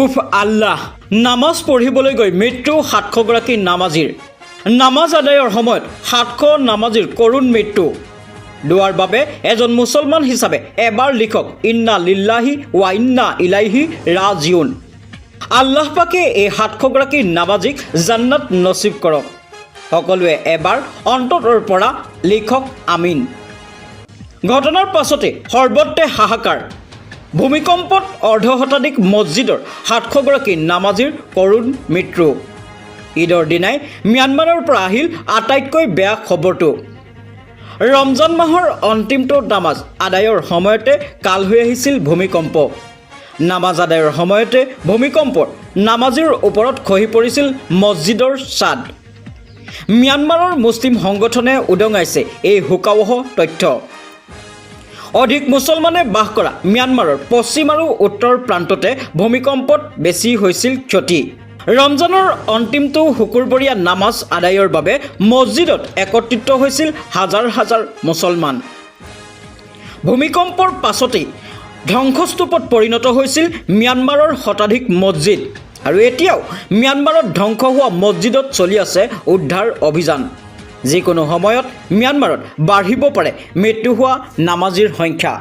উফ আল্লাহ নামাজ পঢ়িবলৈ গৈ মৃত্যু ৭০০গৰাকী নামাজীৰ নামাজ আদায়ৰ সময়ত ৭০০ নামাজীৰ কৰুণ মৃত্যু দোৱাৰ বাবে এজন মুছলমান হিচাপে এবাৰ লিখক ইন্না লিল্লাহি ওয়া ইন্না ইলাইহি ৰাজিউন। আল্লাহ পাকে এই ৭০০গৰাকী নামাজীক জান্নাত নচিব কৰক। সকলোৱে এবাৰ অন্তৰৰ পৰা লিখক আমিন। ঘটনাৰ পাছতে সৰ্বত্ৰে হাহাকাৰ। ভূমিকম্পত অৰ্ধশতাধিক মছজিদৰ ৭০০গৰাকী নামাজীৰ কৰুণ মৃত্যু। ঈদৰ দিনাই ম্যানমাৰৰ পৰা আহিল আটাইতকৈ বেয়া খবৰটো। ৰমজান মাহৰ অন্তিমটো নামাজ আদায়ৰ সময়তে কাল হৈ আহিছিল ভূমিকম্প। নামাজ আদায়ৰ সময়তে ভূমিকম্পৰ নামাজীৰ ওপৰত খহি পৰিছিল মছজিদৰ ছাদ। ম্যানমাৰৰ মুছলিম সংগঠনে উদঙাইছে এই শোকাৱহ তথ্য। অধিক মুছলমানে বাস কৰা ম্যানমাৰৰ পশ্চিম আৰু উত্তৰ প্ৰান্ততে ভূমিকম্পত বেছি হৈছিল ক্ষতি। ৰমজানৰ অন্তিমটো শুকুৰবৰীয়া নামাজ আদায়ৰ বাবে মছজিদত একত্ৰিত হৈছিল হাজাৰ হাজাৰ মুছলমান। ভূমিকম্পৰ পাছতেই ধ্বংসস্তূপত পৰিণত হৈছিল ম্যানমাৰৰ শতাধিক মছজিদ আৰু এতিয়াও ম্যানমাৰত ধ্বংস হোৱা মছজিদত চলি আছে উদ্ধাৰ অভিযান। যিকোনো সময়ত ম্যানমাৰত বাঢ়িব পাৰে মৃত্যু হোৱা নামাজীৰ সংখ্যা।